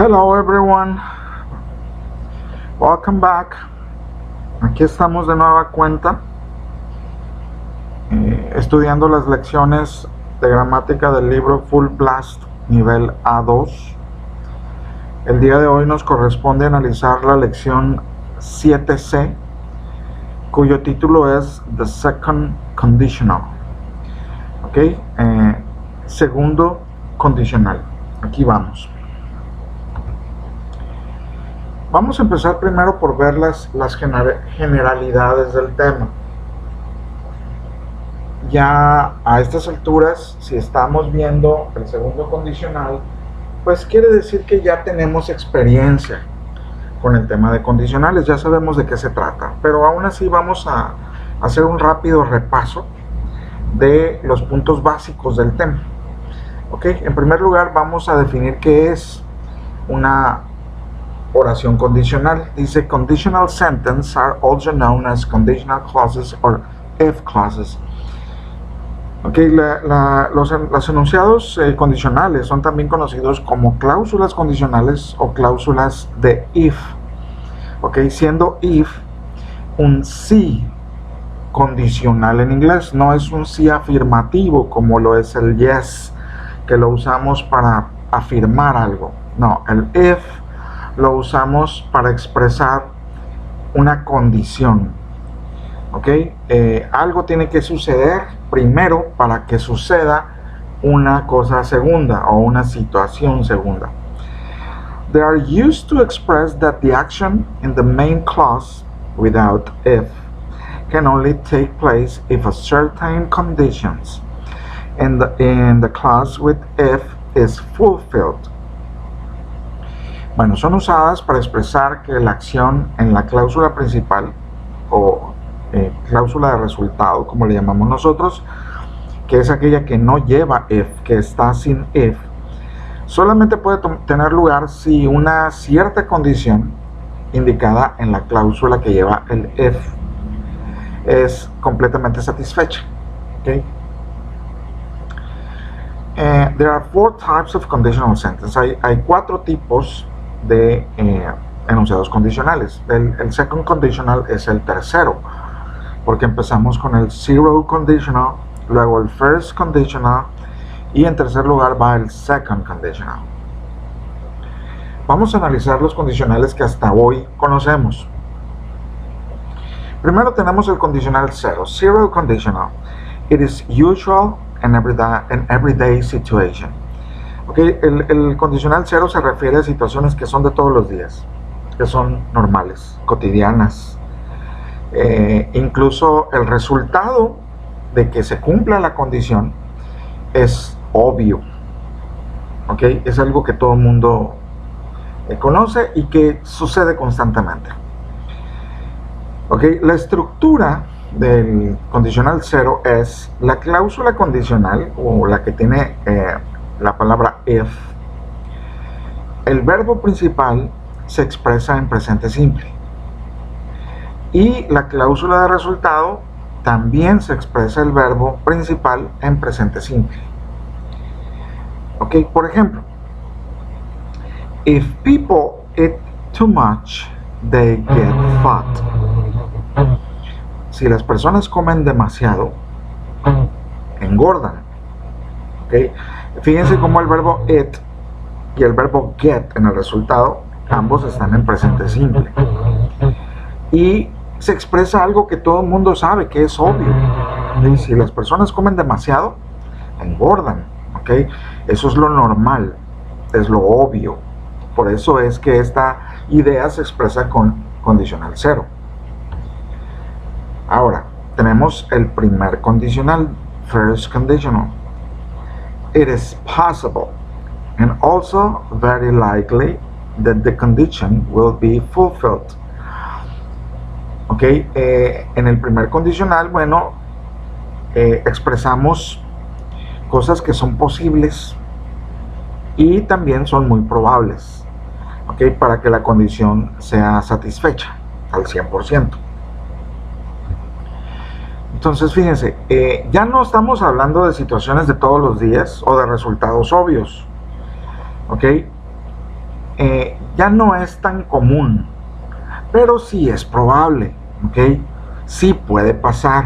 Hello everyone, welcome back. Aquí estamos de nueva cuenta estudiando las lecciones de gramática del libro Full Blast nivel A2. El día de hoy nos corresponde analizar la lección 7C, cuyo título es The Second Conditional. Segundo condicional. Aquí vamos. Vamos a empezar primero por ver las generalidades del tema. Ya a estas alturas, si estamos viendo el segundo condicional, pues quiere decir que ya tenemos experiencia con el tema de condicionales, ya sabemos de qué se trata, pero aún así vamos a hacer un rápido repaso de los puntos básicos del tema. En primer lugar vamos a definir qué es una oración condicional. Dice: conditional sentences are also known as conditional clauses or if clauses. Los enunciados condicionales son también conocidos como cláusulas condicionales o cláusulas de if. Siendo if un sí condicional en inglés, no es un sí afirmativo como lo es el yes, que lo usamos para afirmar algo. No, el if lo usamos para expresar una condición. Algo tiene que suceder primero para que suceda una cosa segunda o una situación segunda. They are used to express that the action in the main clause without if can only take place if a certain conditions in the clause with if is fulfilled. Bueno, son usadas para expresar que la acción en la cláusula principal o cláusula de resultado, como le llamamos nosotros, que es aquella que no lleva if, que está sin if, solamente puede tener lugar si una cierta condición indicada en la cláusula que lleva el if es completamente satisfecha. There are four types of conditional sentences. Hay cuatro tipos de enunciados condicionales. El second conditional es el tercero, porque empezamos con el zero conditional, luego el first conditional y en tercer lugar va el second conditional. Vamos a analizar los condicionales que hasta hoy conocemos. Primero tenemos el condicional cero, zero conditional. It is usual in everyday situation. El condicional cero se refiere a situaciones que son de todos los días, que son normales, cotidianas. Incluso el resultado de que se cumpla la condición es obvio. Es algo que todo el mundo conoce y que sucede constantemente. La estructura del condicional cero es la cláusula condicional, o la que tiene la palabra if. El verbo principal se expresa en presente simple y la cláusula de resultado también se expresa el verbo principal en presente simple. Por ejemplo, if people eat too much, they get fat. Si las personas comen demasiado, engordan. Fíjense cómo el verbo eat y el verbo get en el resultado, ambos están en presente simple. Y se expresa algo que todo el mundo sabe, que es obvio. Si las personas comen demasiado, engordan. Eso es lo normal, es lo obvio. Por eso es que esta idea se expresa con condicional cero. Ahora, tenemos el primer condicional, first conditional. It is possible and also very likely that the condition will be fulfilled. En el primer condicional, expresamos cosas que son posibles y también son muy probables, para que la condición sea satisfecha al 100%. Entonces, fíjense, ya no estamos hablando de situaciones de todos los días o de resultados obvios. ya no es tan común, pero sí es probable, ¿ok? Sí puede pasar,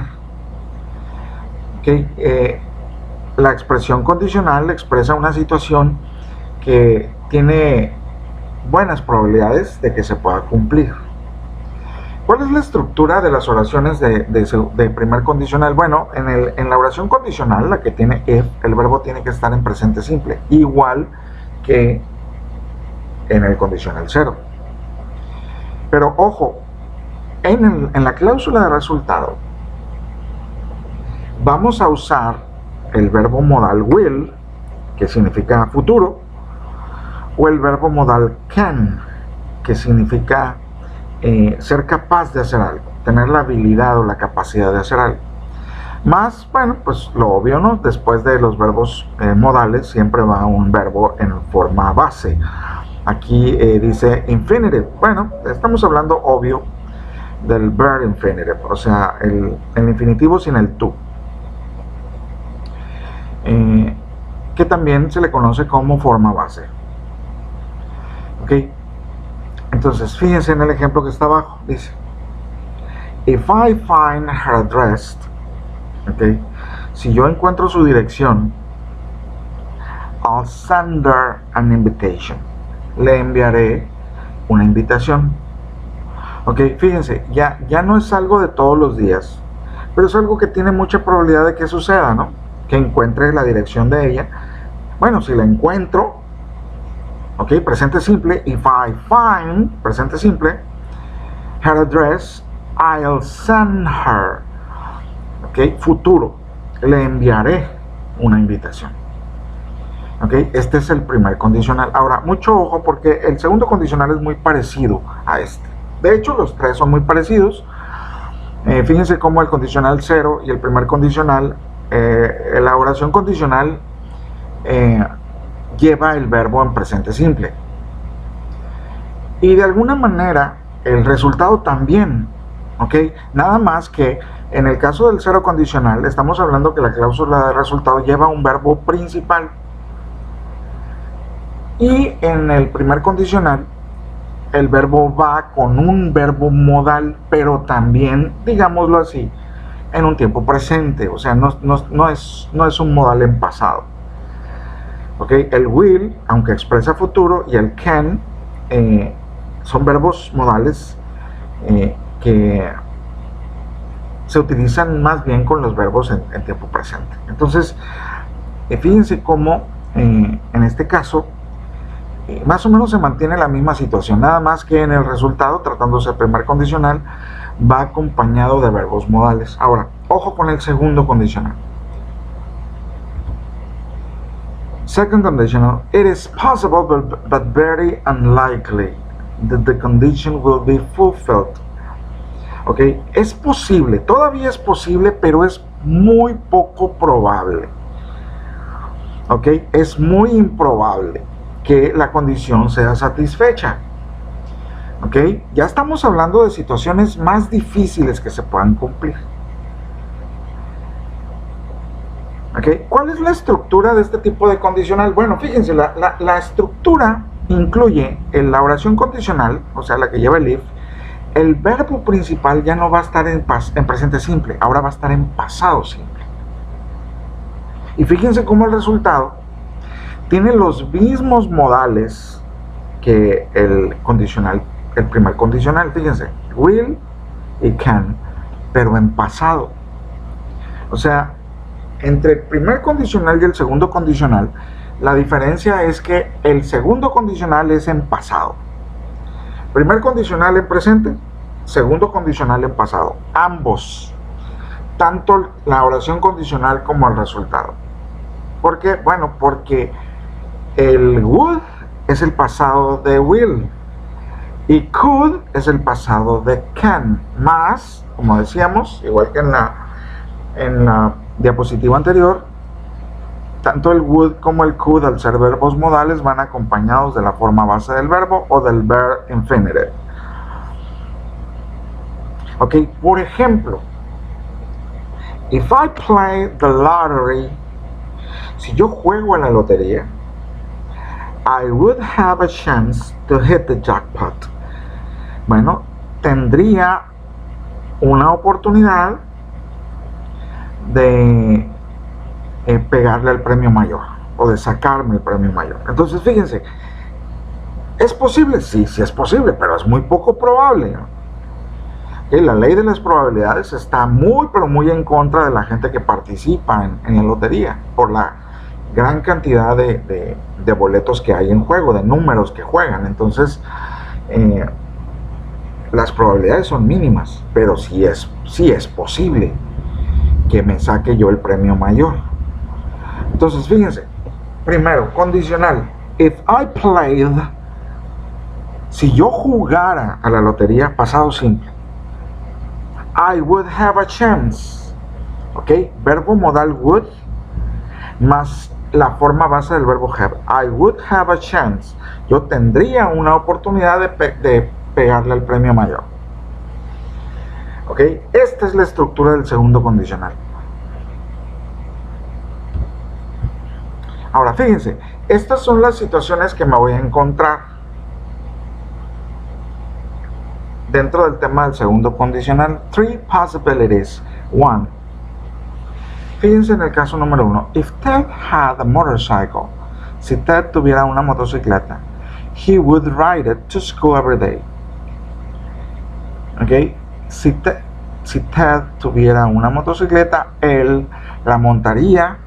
¿ok? La expresión condicional expresa una situación que tiene buenas probabilidades de que se pueda cumplir. ¿Cuál es la estructura de las oraciones de primer condicional? Bueno, en la oración condicional, la que tiene if, el verbo tiene que estar en presente simple, igual que en el condicional 0. Pero ojo, en la cláusula de resultado vamos a usar el verbo modal will, que significa futuro, o el verbo modal can, que significa ser capaz de hacer algo, tener la habilidad o la capacidad de hacer algo. Más, bueno, pues lo obvio, ¿no? Después de los verbos modales siempre va un verbo en forma base. Aquí dice infinitive. Bueno, estamos hablando, obvio, del verb infinitive, o sea, el infinitivo sin el to, que también se le conoce como forma base. ¿Ok? Entonces, fíjense en el ejemplo que está abajo. Dice, if I find her address, ¿ok? Si yo encuentro su dirección, I'll send her an invitation. Le enviaré una invitación. Ok, fíjense, ya no es algo de todos los días, pero es algo que tiene mucha probabilidad de que suceda, ¿no? Que encuentre la dirección de ella. Bueno, si la encuentro, ok, presente simple, if I find, presente simple, her address, I'll send her, ok, futuro, le enviaré una invitación. Ok, este es el primer condicional. Ahora, mucho ojo porque el segundo condicional es muy parecido a este. De hecho, los tres son muy parecidos. Fíjense cómo el condicional 0 y el primer condicional, la oración condicional lleva el verbo en presente simple. Y de alguna manera, el resultado también. ¿Ok? Nada más que en el caso del 0 condicional, estamos hablando que la cláusula de resultado lleva un verbo principal. Y en el primer condicional, el verbo va con un verbo modal, pero también, digámoslo así, en un tiempo presente. O sea, no es un modal en pasado. ¿Ok? El will, aunque expresa futuro, y el can son verbos modales que se utilizan más bien con los verbos en tiempo presente. Entonces, fíjense cómo en este caso más o menos se mantiene la misma situación, nada más que en el resultado, tratándose de primer condicional, va acompañado de verbos modales. Ahora, ojo con el segundo condicional. Second conditional, it is possible but very unlikely that the condition will be fulfilled. Ok, es posible, todavía es posible, pero es muy poco probable. Ok, es muy improbable que la condición sea satisfecha. ¿Ok? Ya estamos hablando de situaciones más difíciles que se puedan cumplir. ¿Ok? ¿Cuál es la estructura de este tipo de condicional? Bueno, fíjense, la estructura incluye en la oración condicional, o sea, la que lleva el if, el verbo principal ya no va a estar en presente simple, ahora va a estar en pasado simple. Y fíjense cómo el resultado tiene los mismos modales que el condicional, el primer condicional, fíjense, will y can, pero en pasado. O sea, entre el primer condicional y el segundo condicional, la diferencia es que el segundo condicional es en pasado. Primer condicional en presente, segundo condicional en pasado. Ambos, tanto la oración condicional como el resultado. ¿Por qué? Bueno, porque el would es el pasado de will y could es el pasado de can, más, como decíamos, igual que en la diapositiva anterior, tanto el would como el could, al ser verbos modales, van acompañados de la forma base del verbo o del verb infinitive. Ok, por ejemplo, if I play the lottery, si yo juego en la lotería, I would have a chance to hit the jackpot. Bueno, tendría una oportunidad de pegarle al premio mayor o de sacarme el premio mayor. Entonces, fíjense, ¿es posible? Sí, sí es posible, pero es muy poco probable. La ley de las probabilidades está muy, pero muy en contra de la gente que participa en la lotería por la gran cantidad de boletos que hay en juego, de números que juegan. Entonces, las probabilidades son mínimas, pero sí es posible que me saque yo el premio mayor. Entonces, fíjense, primero, condicional. If I played, si yo jugara a la lotería, pasado simple, I would have a chance. ¿Ok? Verbo modal would más la forma base del verbo have. I would have a chance. Yo tendría una oportunidad de pegarle al premio mayor. ¿Ok? Esta es la estructura del segundo condicional. Ahora, fíjense, estas son las situaciones que me voy a encontrar dentro del tema del segundo condicional. Three possibilities. One. Fíjense en el caso número 1. If Ted had a motorcycle, si Ted tuviera una motocicleta, he would ride it to school every day. ¿Ok? Si Ted tuviera una motocicleta, él la montaría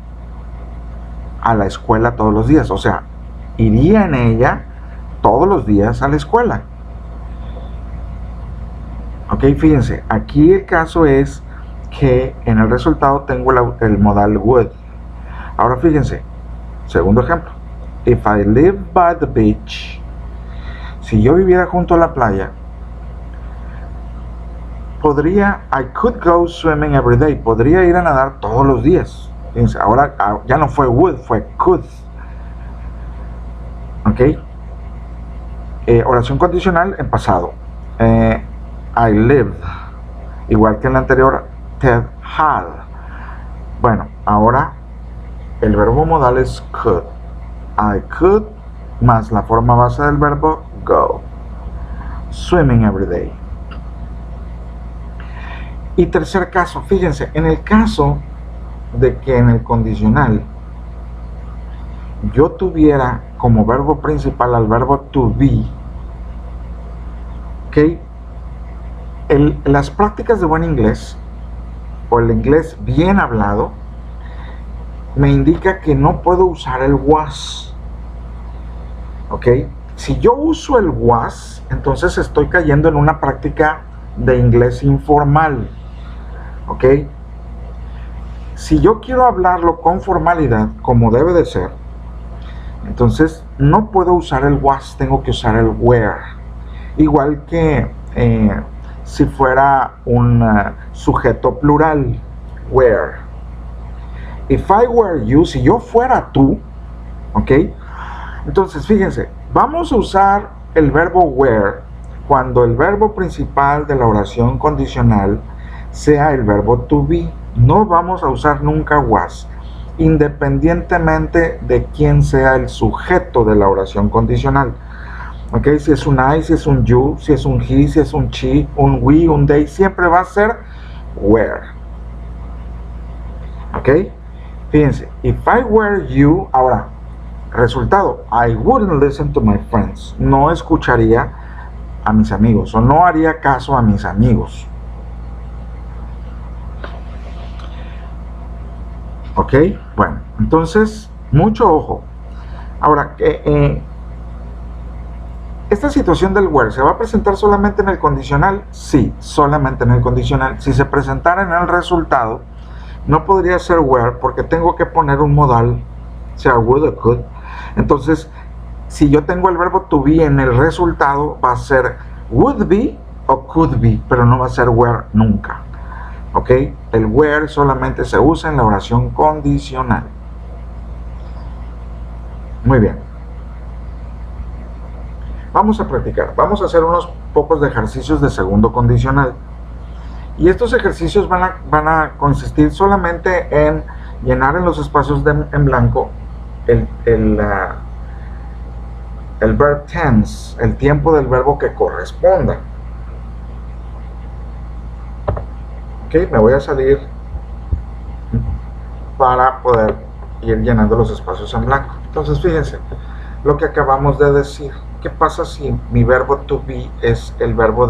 a la escuela todos los días. O sea, iría en ella todos los días a la escuela. Ok, fíjense, aquí el caso es que en el resultado tengo el modal would. Ahora fíjense, segundo ejemplo. If I live by the beach, si yo viviera junto a la playa, I could go swimming every day, podría ir a nadar todos los días. Fíjense, ahora ya no fue would, fue could. Ok, oración condicional en pasado. I lived, igual que en la anterior, Ted had. Bueno, ahora el verbo modal es could. I could más la forma base del verbo go. Swimming every day. Y tercer caso, fíjense, en el caso de que en el condicional yo tuviera como verbo principal al verbo to be, ¿ok? Las prácticas de buen inglés o el inglés bien hablado me indica que no puedo usar el was. ¿Ok? Si yo uso el was, entonces estoy cayendo en una práctica de inglés informal. ¿Ok? Si yo quiero hablarlo con formalidad, como debe de ser, entonces no puedo usar el was, tengo que usar el were. Igual que si fuera un sujeto plural, were. If I were you, si yo fuera tú, ¿ok? Entonces, fíjense, vamos a usar el verbo were cuando el verbo principal de la oración condicional sea el verbo to be. No vamos a usar nunca was, independientemente de quién sea el sujeto de la oración condicional. ¿Ok? Si es un I, si es un you, si es un he, si es un she, un we, un they, siempre va a ser were. ¿Ok? Fíjense, if I were you, ahora, resultado, I wouldn't listen to my friends. No escucharía a mis amigos o no haría caso a mis amigos. ¿Ok? Bueno, entonces, mucho ojo. Ahora, ¿esta situación del were se va a presentar solamente en el condicional? Sí, solamente en el condicional. Si se presentara en el resultado, no podría ser were porque tengo que poner un modal, sea would o could. Entonces, si yo tengo el verbo to be en el resultado, va a ser would be o could be, pero no va a ser were nunca. ¿Ok? El were solamente se usa en la oración condicional. Muy bien. Vamos a practicar. Vamos a hacer unos pocos de ejercicios de segundo condicional. Y estos ejercicios van a consistir solamente en llenar en los espacios en blanco el verb tense, el tiempo del verbo que corresponda. Ok, me voy a salir para poder ir llenando los espacios en blanco. Entonces fíjense lo que acabamos de decir. ¿Qué pasa si mi verbo to be es el verbo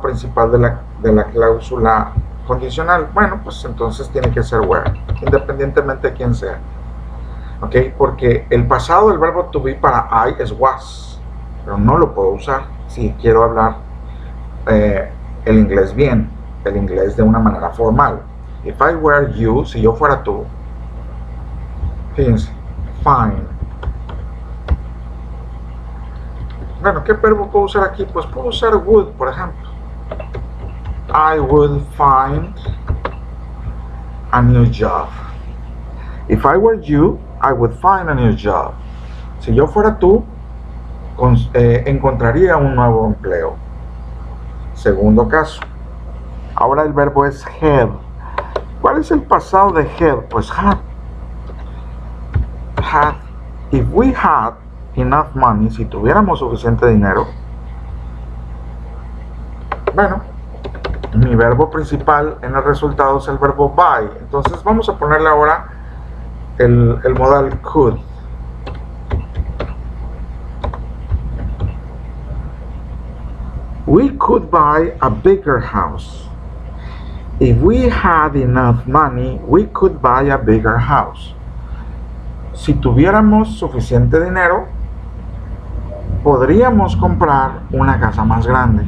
principal de la cláusula condicional? Bueno, pues entonces tiene que ser were, independientemente de quién sea. ¿Ok? Porque el pasado del verbo to be para I es was, pero no lo puedo usar si quiero hablar el inglés bien, el inglés de una manera formal. If I were you, si yo fuera tú, fíjense, fine. Bueno, ¿qué verbo puedo usar aquí? Pues puedo usar would, por ejemplo. I would find a new job. If I were you, I would find a new job. Si yo fuera tú, encontraría un nuevo empleo. Segundo caso. Ahora el verbo es had. ¿Cuál es el pasado de had? Pues had. Had. If we had enough money, si tuviéramos suficiente dinero, bueno, mi verbo principal en el resultado es el verbo buy. Entonces vamos a ponerle ahora el modal could. We could buy a bigger house. If we had enough money, we could buy a bigger house. Si tuviéramos suficiente dinero, podríamos comprar una casa más grande.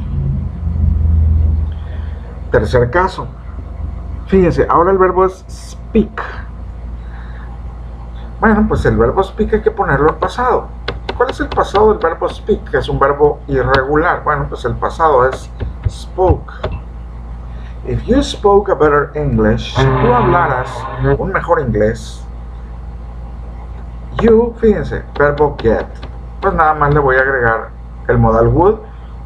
Tercer caso. Fíjense, ahora el verbo es speak. Bueno, pues el verbo speak hay que ponerlo en pasado. ¿Cuál es el pasado del verbo speak? Que es un verbo irregular. Bueno, pues el pasado es spoke. If you spoke a better English, si tú hablaras un mejor inglés, you, fíjense, verbo get. Pues nada más le voy a agregar el modal would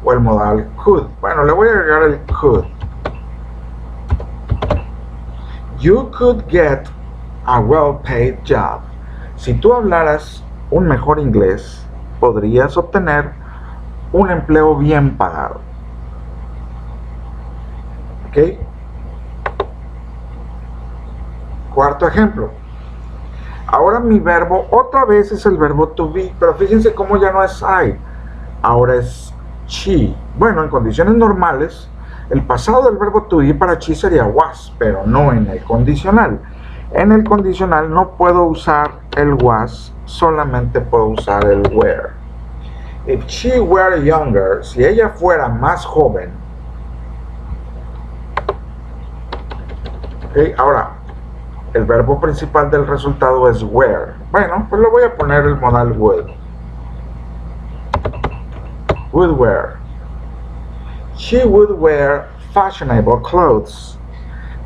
o el modal could. Bueno, le voy a agregar el could. You could get a well-paid job. Si tú hablaras un mejor inglés, podrías obtener un empleo bien pagado. ¿Ok? Cuarto ejemplo. Ahora mi verbo otra vez es el verbo to be, pero fíjense cómo ya no es I, ahora es she. Bueno, en condiciones normales, el pasado del verbo to be para she sería was, pero no en el condicional. En el condicional no puedo usar el was, solamente puedo usar el were. If she were younger, si ella fuera más joven. Ok, ahora, el verbo principal del resultado es were. Bueno, pues le voy a poner el modal would. Would wear. She would wear fashionable clothes.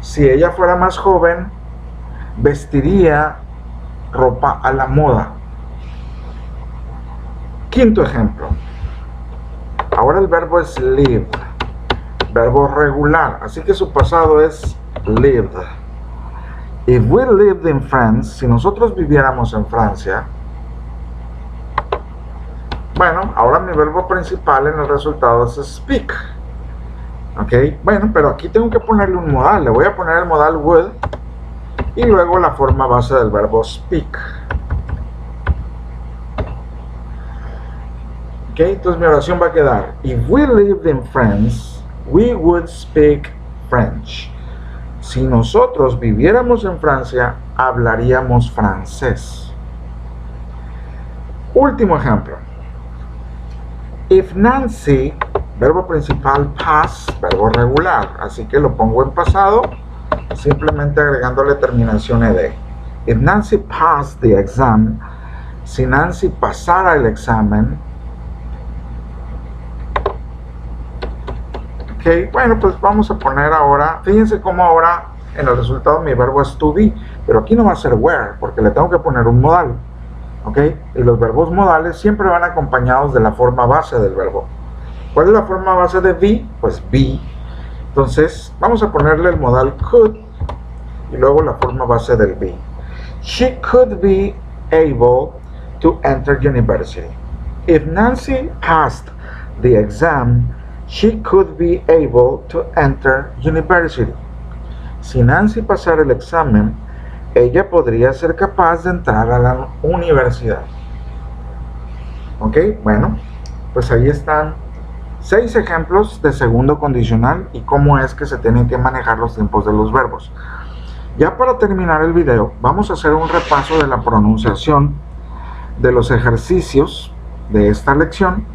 Si ella fuera más joven, vestiría ropa a la moda. Quinto ejemplo. Ahora el verbo es live, verbo regular, así que su pasado es lived. If we lived in France, si nosotros viviéramos en Francia, bueno, ahora mi verbo principal en el resultado es speak. Ok, bueno, pero aquí tengo que ponerle un modal, le voy a poner el modal would y luego la forma base del verbo speak. Ok, entonces mi oración va a quedar: If we lived in France, we would speak French. Si nosotros viviéramos en Francia, hablaríamos francés. Último ejemplo. If Nancy, verbo principal pass, verbo regular, así que lo pongo en pasado, simplemente agregándole terminación ed. If Nancy passed the exam, si Nancy pasara el examen, ok, bueno, pues vamos a poner ahora, fíjense cómo ahora en el resultado mi verbo es to be, pero aquí no va a ser were, porque le tengo que poner un modal, ok, y los verbos modales siempre van acompañados de la forma base del verbo. ¿Cuál es la forma base de be? Pues be. Entonces, vamos a ponerle el modal could y luego la forma base del be. She could be able to enter university. If Nancy passed the exam, she could be able to enter university. Si Nancy pasara el examen, ella podría ser capaz de entrar a la universidad. ¿Ok? Bueno, pues ahí están 6 ejemplos de segundo condicional y cómo es que se tienen que manejar los tiempos de los verbos. Ya para terminar el video, vamos a hacer un repaso de la pronunciación de los ejercicios de esta lección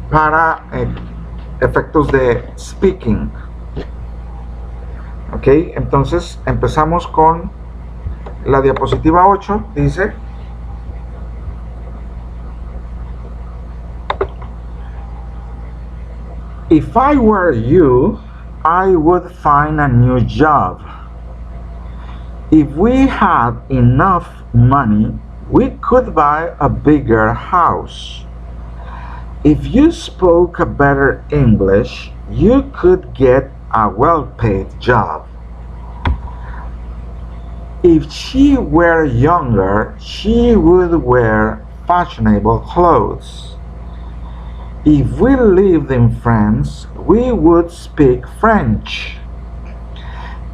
para efectos de speaking. Ok, entonces empezamos con la diapositiva 8. Dice: If I were you, I would find a new job. If we had enough money, we could buy a bigger house. If you spoke a better English, you could get a well-paid job. If she were younger, she would wear fashionable clothes. If we lived in France, we would speak French.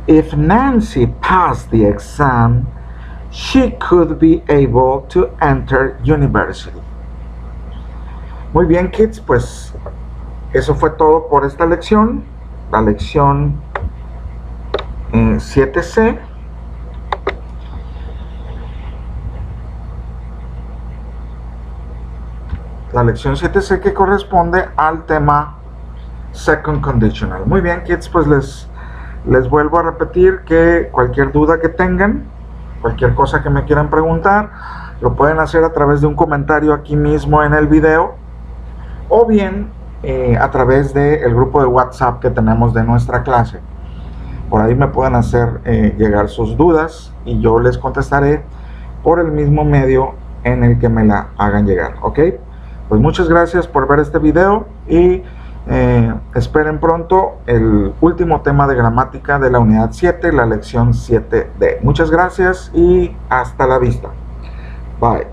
If Nancy passed the exam, she could be able to enter university. Muy bien, kids, pues eso fue todo por esta lección, la lección 7C. La lección 7C que corresponde al tema second conditional. Muy bien, kids, pues les vuelvo a repetir que cualquier duda que tengan, cualquier cosa que me quieran preguntar, lo pueden hacer a través de un comentario aquí mismo en el video, o bien a través del grupo de WhatsApp que tenemos de nuestra clase. Por ahí me pueden hacer llegar sus dudas y yo les contestaré por el mismo medio en el que me la hagan llegar. ¿Ok? Pues muchas gracias por ver este video y esperen pronto el último tema de gramática de la unidad 7, la lección 7D. Muchas gracias y hasta la vista. Bye.